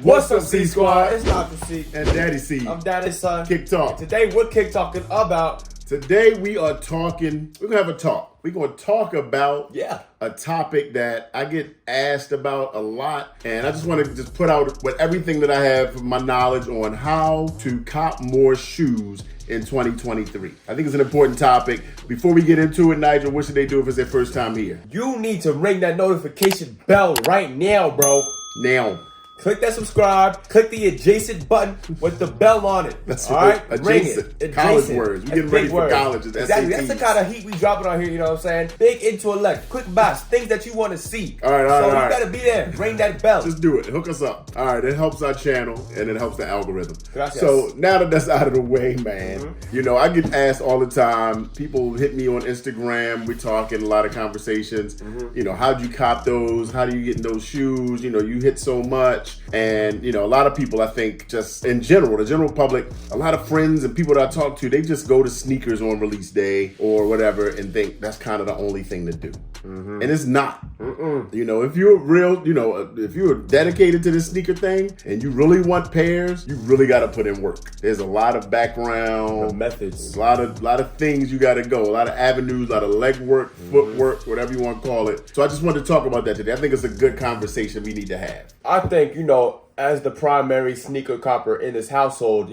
What's up, C Squad? It's Dr. C. And Daddy C. I'm Daddy's son. Kick Talk. Today we're kick talking about. Today we are talking, we're going to have a talk. We're going to talk about a topic that I get asked about a lot. And I just want to just put out with everything that I have, my knowledge on how to cop more shoes in 2023. I think it's an important topic. Before we get into it, Nigel, what should they do if it's their first time here? You need to ring that notification bell right now, bro. Now. Click that subscribe. Click the adjacent button with the bell on it. That's all right. Ring it. College words. We're getting ready for college. Exactly. That's the kind of heat we dropping on here. You know what I'm saying? Big intellect, quick box, things that you want to see. All right. So you gotta be there. Ring that bell. Just do it. Hook us up. All right. It helps our channel and it helps the algorithm. Gracias. So now that that's out of the way, man. You know, I get asked all the time. People hit me on Instagram. We're talking a lot of conversations. You know, how'd you cop those? How do you get in those shoes? You know, you hit so much. And, you know, a lot of people, I think, just in general, the general public, a lot of friends and people that I talk to, they just go to sneakers on release day or whatever and think that's kind of the only thing to do. And it's not. You know, if you're real, you know, if you're dedicated to this sneaker thing and you really want pairs, you really got to put in work. There's a lot of background, the methods, a lot of things you got to go, a lot of avenues, a lot of legwork, footwork, whatever you want to call it. So I just wanted to talk about that today. I think it's a good conversation we need to have. I think, you know, as the primary sneaker copper in this household,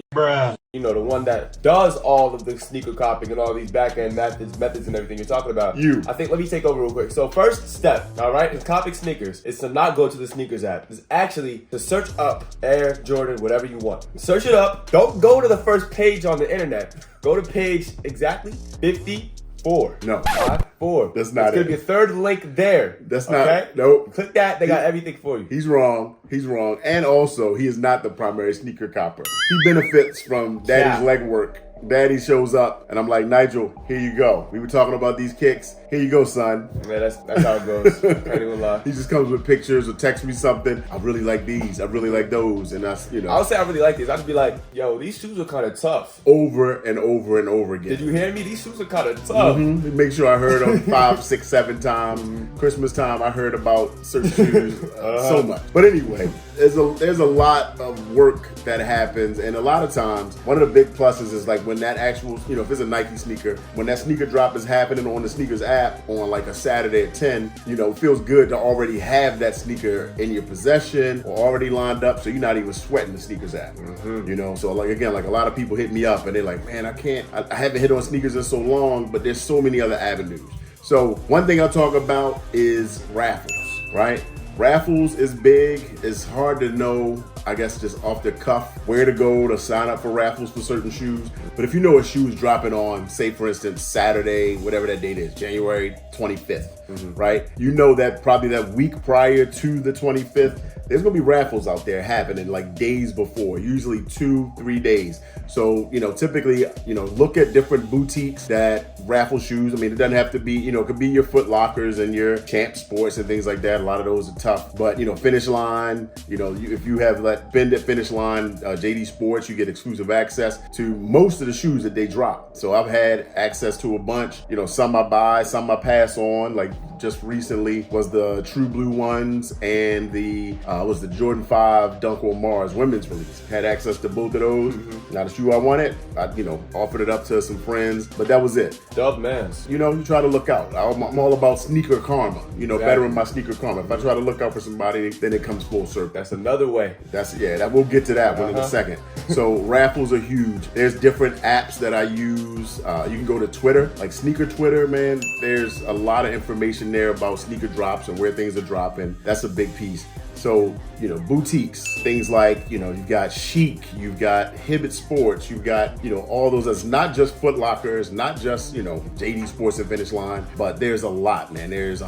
you know, the one that does all of the sneaker copying and all these back-end methods and everything you're talking about. I think, let me take over real quick. So first step, all right, in copying sneakers is to not go to the sneakers app. It's actually to search up Air Jordan, whatever you want. Search it up. Don't go to the first page on the internet. Go to page exactly 54. No. 54. That's not it. It's going to be a third link there. That's not, nope. Click that. They got everything for you. He's wrong. He's wrong. And also, he is not the primary sneaker copper. He benefits from Daddy's legwork. Daddy shows up, and I'm like, Nigel, here you go. We were talking about these kicks. Here you go, son. Yeah, that's how it goes. Can't even lie. He just comes with pictures or texts me something. I really like these. I really like those. And that's, you know. I would say I really like these. I'd be like, yo, these shoes are kind of tough. Over and over and over again. Did you hear me? These shoes are kind of tough. Make sure I heard them 5, 6, 7 times. Christmas time, I heard about certain shoes so much. But anyway, there's a lot of work that happens. And a lot of times, one of the big pluses is like when that actual, you know, if it's a Nike sneaker, when that sneaker drop is happening on the sneakers app on like a Saturday at 10, you know, it feels good to already have that sneaker in your possession or already lined up, so you're not even sweating the sneakers app. You know, so like, again, like a lot of people hit me up and they're like, man, I haven't hit on sneakers in so long, but there's so many other avenues. So one thing I'll talk about is raffles, right? Raffles is big. It's hard to know, I guess, just off the cuff where to go to sign up for raffles for certain shoes. But if you know a shoe is dropping on, say for instance, Saturday, whatever that date is, January 25th, right? You know that probably that week prior to the 25th, there's gonna be raffles out there happening like days before, usually 2-3 days. So, you know, typically, you know, look at different boutiques that raffle shoes. I mean, it doesn't have to be, you know, it could be your Foot Lockers and your Champ Sports and things like that. A lot of those are tough, but you know, Finish Line, you know, if you have that Bend Finish Line, JD Sports, you get exclusive access to most of the shoes that they drop. So I've had access to a bunch, you know, some I buy, some I pass on. Like just recently was the True Blue ones and the was the Jordan 5 Dunk on Mars women's release. Had access to both of those. Not a shoe I wanted. I, you know, offered it up to some friends, but that was it. Dub mans. You know, you try to look out. I'm all about sneaker karma. You know, bettering my sneaker karma. If I try to look out for somebody, then it comes full circle. That's another way. That we'll get to that one in a second. So raffles are huge. There's different apps that I use. You can go to Twitter, like Sneaker Twitter, man. There's a lot of information there about sneaker drops and where things are dropping. That's a big piece. So, you know, boutiques, things like, you know, you've got Chic, you've got Hibbett Sports, you've got, you know, all those. That's not just Foot Lockers, not just, you know, JD Sports and Finish Line, but there's a lot, man. There's,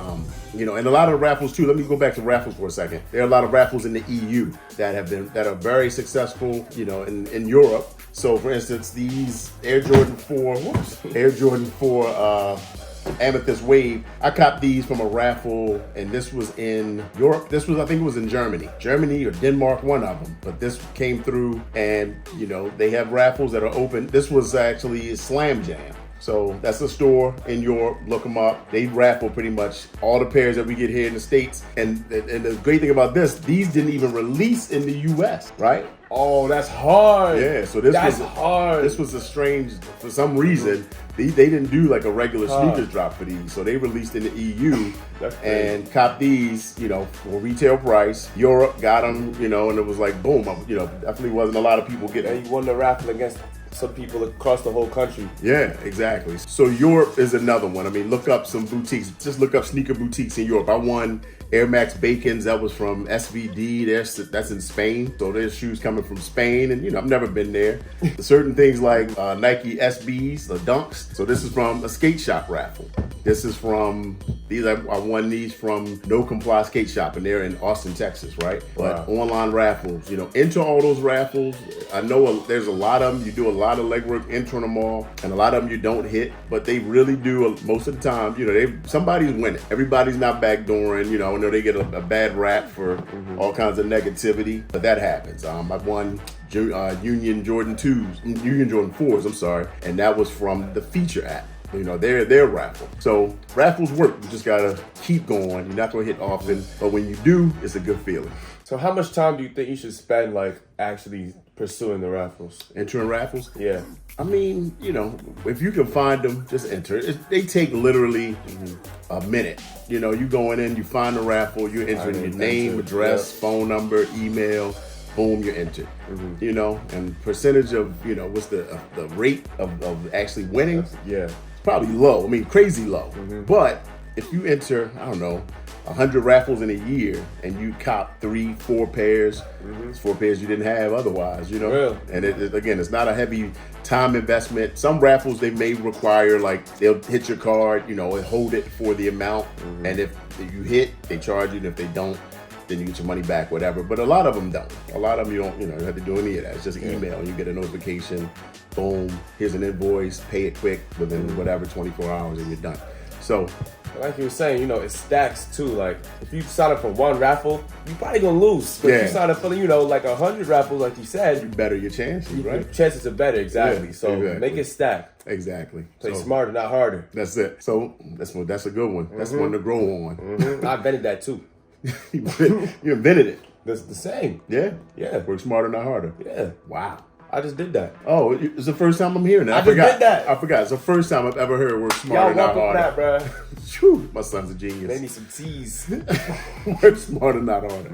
you know, and a lot of raffles too. Let me go back to raffles for a second. There are a lot of raffles in the EU that are very successful, you know, in Europe. So for instance, these Air Jordan 4 Amethyst Wave. I copped these from a raffle, and this was in Europe. I think it was in Germany or Denmark, one of them. But this came through, and you know they have raffles that are open. This was actually Slam Jam. So that's a store in Europe. Look them up. They raffle pretty much all the pairs that we get here in the States. And the great thing about this, these didn't even release in the US, right? Oh, that's hard. Yeah, so that's hard. This was a strange, for some reason, they didn't do like a regular sneakers drop for these. So they released in the EU and copped these, for retail price. Europe got them, and it was like, boom, definitely wasn't a lot of people getting. And you won the raffle against some people across the whole country. Yeah, exactly. So Europe is another one. I mean, look up some boutiques. Just look up sneaker boutiques in Europe. I won Air Max Bacons. That was from SVD. That's in Spain. So there's shoes coming from Spain. And, I've never been there. Certain things like Nike SBs, the Dunks. So this is from a skate shop raffle. This is from, I won these from No Comply Skate Shop, and they're in Austin, Texas, right? But online raffles, enter all those raffles. I know there's a lot of them. You do a lot of legwork entering them all, and a lot of them you don't hit, but they really do most of the time. Somebody's winning. Everybody's not backdooring. I know they get a bad rap for all kinds of negativity, but that happens. I've won Union Jordan 4s, I'm sorry, and that was from the Feature app. Their raffle. So raffles work. You just gotta keep going. You're not gonna hit often, but when you do, it's a good feeling. So how much time do you think you should spend actually pursuing the raffles? Entering raffles? Yeah. I mean, if you can find them, just enter. They take literally a minute. You going in, you find the raffle, you're entering your name, address, phone number, email. Boom, you're entered. And percentage of, what's the rate of actually winning? Yeah. Probably low. I mean, crazy low. But if you enter, I don't know, 100 raffles in a year and you cop 3-4 pairs, it's 4 pairs you didn't have otherwise, Real. And again, it's not a heavy time investment. Some raffles, they may require, they'll hit your card, and hold it for the amount. And if you hit, they charge you. And if they don't, then you get your money back, whatever. But a lot of them don't. A lot of them you don't, you have to do any of that. It's just email. You get a notification, boom, here's an invoice, pay it quick within whatever, 24 hours and you're done. So, like you were saying, it stacks too. If you sign up for one raffle, you probably gonna lose. But if you sign up for, 100 raffles, like you said, you better your chances, right? Your chances are better, exactly. Yeah, so exactly. Make it stack. Exactly. Play smarter, not harder. That's it. So that's a good one. That's one to grow on. I invented that too. You invented it. That's the same. Yeah? Yeah. Work smarter, not harder. Yeah. Wow. I just did that. Oh, it's the first time I'm hearing that. I just did that. I forgot. It's the first time I've ever heard work smarter, not harder. Y'all welcome that, bro. My son's a genius. They need some teas. Work smarter, not harder.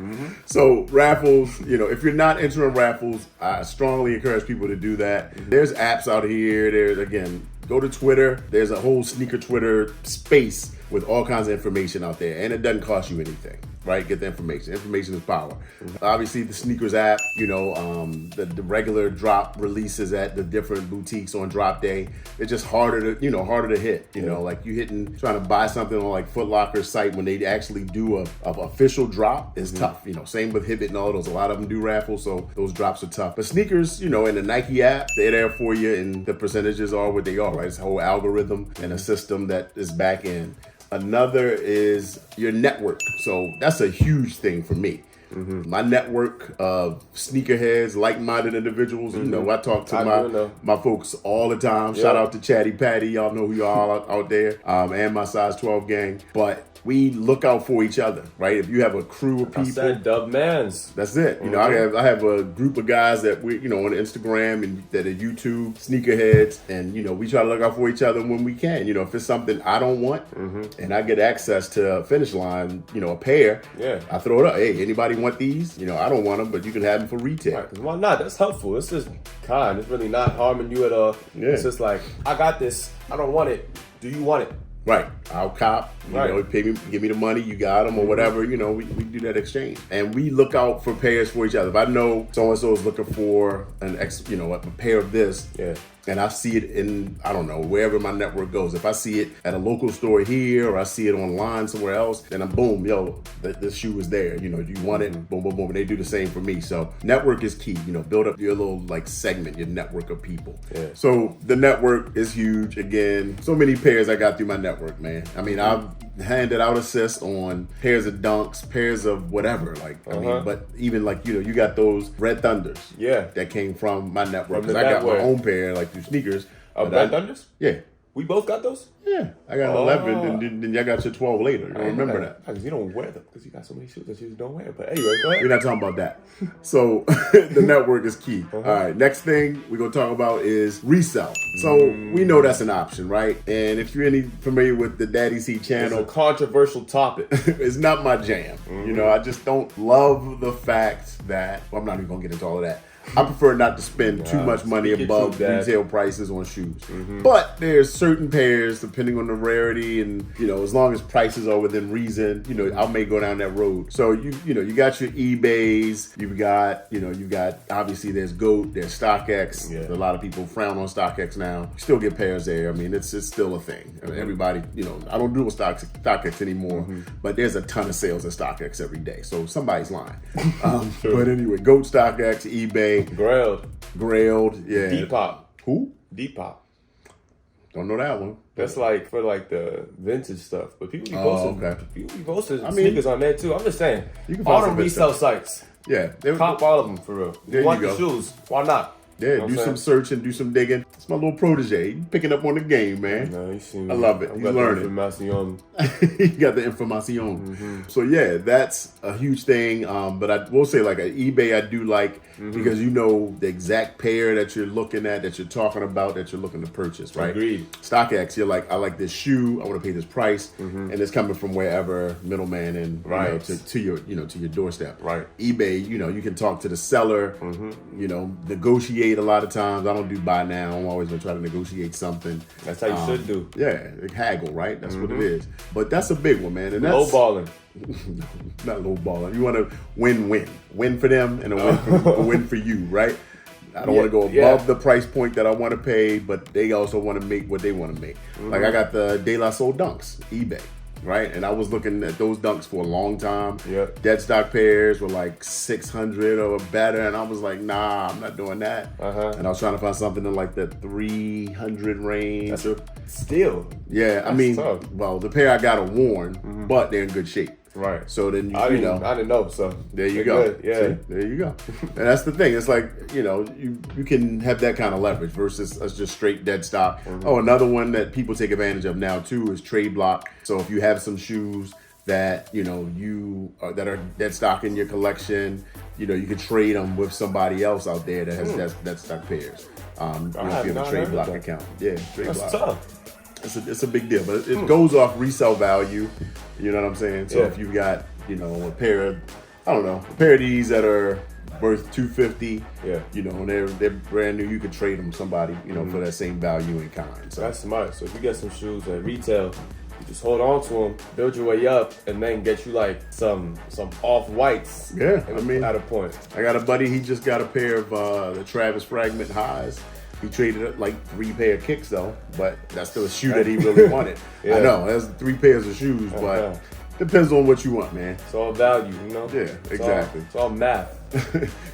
So raffles, if you're not entering raffles, I strongly encourage people to do that. There's apps out here. There's, again, go to Twitter. There's a whole sneaker Twitter space with all kinds of information out there, and it doesn't cost you anything, right? Get the information. Information is power. Obviously, the sneakers app, the regular drop releases at the different boutiques on drop day. It's just harder to hit. Like you trying to buy something on Foot Locker's site when they actually do a official drop is tough. Same with Hibbett and all those. A lot of them do raffles, so those drops are tough. But sneakers, in the Nike app, they're there for you, and the percentages are what they are, right? It's a whole algorithm and a system that is back in. Another is your network. So that's a huge thing for me. My network of sneakerheads, like-minded individuals. I talk to my folks all the time. Shout out to Chatty Patty. Y'all know who y'all are out there. And my size 12 gang. But we look out for each other, right? If you have a crew of people, I said dub mans. That's it. I have a group of guys that we, on Instagram and that are YouTube sneakerheads, and we try to look out for each other when we can. If it's something I don't want, and I get access to a finish line, a pair, I throw it up. Hey, anybody want these? I don't want them, but you can have them for retail. Right, why not? That's helpful. It's just kind. It's really not harming you at all. Yeah. It's just I got this. I don't want it. Do you want it? Right. I'll cop, pay me, give me the money, you got them or whatever, we do that exchange. And we look out for pairs for each other. If I know so-and-so is looking for a pair of this, and I see it in, I don't know, wherever my network goes. If I see it at a local store here or I see it online somewhere else, then I'm boom, this shoe is there. Do you want it? Boom, boom, boom. And they do the same for me. So network is key. Build up your little segment, your network of people. Yeah. So the network is huge. Again, so many pairs I got through my network, man. I mean, I've handed out assists on pairs of Dunks, pairs of whatever. But even you got those Red Thunders. Yeah. That came from my network. Because I got my own pair, through sneakers. Red Thunders? Yeah. We both got those? Yeah, I got 11, and then y'all got your 12 later. You don't remember that? Because you don't wear them, because you got so many shoes that you don't wear. But anyway, go ahead. We're not talking about that. So the network is key. All right, next thing we're going to talk about is resell. So we know that's an option, right? And if you're any familiar with the Daddy C channel, it's a controversial topic. It's not my jam. You know, I just don't love the fact that, well, I'm not even going to get into all of that. I prefer not to spend too much money above retail prices on shoes. But there's certain pairs, depending on the rarity and, you know, as long as prices are within reason, you know, I may go down that road. So, you know, you got your eBays, you've got, obviously there's GOAT, there's StockX. Yeah. A lot of people frown on StockX now. You still get pairs there. I mean, it's still a thing. I mean, everybody, you know, I don't do with StockX anymore, but there's a ton of sales at StockX every day. So somebody's lying. But anyway, GOAT, StockX, eBay. Grailed, yeah. Depop. Who? Depop. Don't know that one. That's like for like the vintage stuff. But people be posting, sneakers on there too. I'm just saying. You can all them resale sites. Yeah. Cop all of them for real. There you want you the go. shoes. Why not? Yeah, you know do some searching, do some digging. It's my little protege. He picking up on the game, man. No, you see me. I love it. He's learning. He got the information. So yeah, that's a huge thing. But I will say, like, at eBay, I do like because you know the exact pair that you're looking at, that you're talking about, that you're looking to purchase, right? Agreed. StockX, you're like, I like this shoe. I want to pay this price, and it's coming from wherever, middleman, and you know, to your doorstep. Right. eBay, you know, you can talk to the seller. You know, negotiate a lot of times. I don't do buy now. I'm always gonna try to negotiate something. That's how you should do. Yeah, like haggle, right? That's what it is. But that's a big one, man. And that's lowballing. Not lowballing. You want to win for them, and a win for you, right? I don't want to go above the price point that I want to pay, but they also want to make what they want to make. Like I got the De La Soul Dunks, eBay. Right, and I was looking at those Dunks for a long time. Dead stock pairs were like 600 or better, and I was like, nah, I'm not doing that. And I was trying to find something in like the 300 range. That's a steal. Yeah, that's I mean, tough. Well, the pair I got are worn, but they're in good shape. Right. So then I didn't know. So there you go. Good. Yeah. See? There you go. And that's the thing. It's like, you know, you can have that kind of leverage versus us just straight dead stock. Oh, another one that people take advantage of now too is trade block. So if you have some shoes that, you know, that are dead stock in your collection, you know, you can trade them with somebody else out there that has dead stock pairs. You know, if you have a trade block account. Yeah, trade block. That's tough. It's a big deal, but it goes off resale value. You know what I'm saying? So if you've got, you know, a pair of these that are worth $250, you know, and they're brand new, you could trade them to somebody, you know, for that same value in kind. So that's smart. So if you get some shoes at retail, you just hold on to them, build your way up, and then get you like some off whites. Yeah, I mean, at a point. I got a buddy. He just got a pair of the Travis Fragment highs. He traded it like 3 pair of kicks though, but that's still a shoe that he really wanted. I know, there's 3 pairs of shoes, but depends on what you want, man. It's all value, you know? Yeah, exactly. It's all math.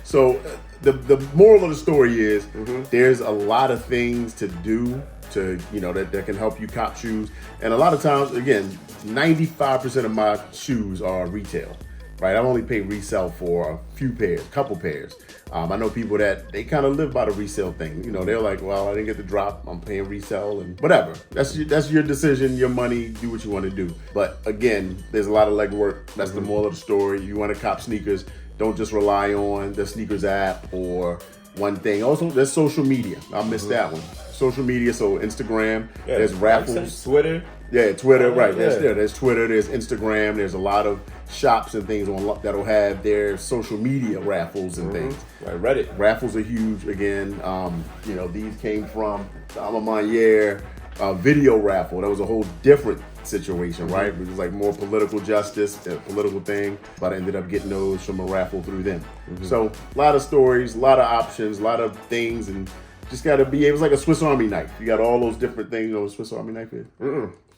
So the moral of the story is there's a lot of things to do to, you know, that can help you cop shoes. And a lot of times, again, 95% of my shoes are retail. Right, I've only paid resell for a couple pairs. I know people that they kind of live by the resale thing. You know, they're like, well, I didn't get the drop, I'm paying resell and whatever. That's your decision, your money, do what you want to do. But again, there's a lot of legwork. That's the moral of the story. You want to cop sneakers, don't just rely on the sneakers app or one thing. Also, there's social media. I missed that one. Social media, so Instagram, there's raffles. Twitter. Yeah, Twitter, right. There's Twitter, there's Instagram, there's a lot of shops and things that'll have their social media raffles and things. Right, Reddit. Raffles are huge. Again, you know, these came from the Alma Mater video raffle. That was a whole different situation, right? It was like more political justice, a political thing, but I ended up getting those from a raffle through them. So a lot of stories, a lot of options, a lot of things, and just got to be, it was like a Swiss Army knife. You got all those different things. You know what a Swiss Army knife is?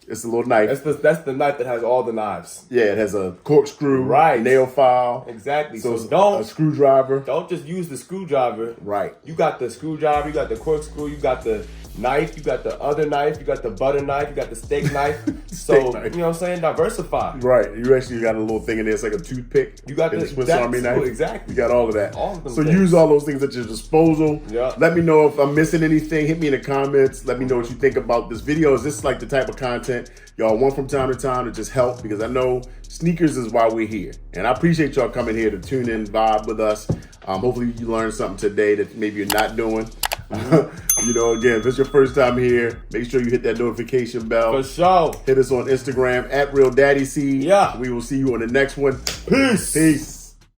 It's a little knife. That's the knife that has all the knives. Yeah, it has a corkscrew, right? Nail file, exactly. So a screwdriver. Don't just use the screwdriver. Right. You got the screwdriver. You got the corkscrew. You got the knife. You got the other knife. You got the butter knife. You got the steak knife. Steak knife. You know what I'm saying? Diversify. Right. You actually got a little thing in there. It's like a toothpick. You got the Swiss Army knife. Exactly. You got all of that. All of them. So use all those things at your disposal. Yeah. Let me know if I'm missing anything. Hit me in the comments. Let me know what you think about this video. Is this like the type of content y'all want from time to time to just help? Because I know sneakers is why we're here. And I appreciate y'all coming here to tune in, vibe with us. Hopefully you learned something today that maybe you're not doing. You know, again, if it's your first time here, make sure you hit that notification bell. For sure. Hit us on Instagram at RealDaddyC. Yeah. We will see you on the next one. Peace. Peace.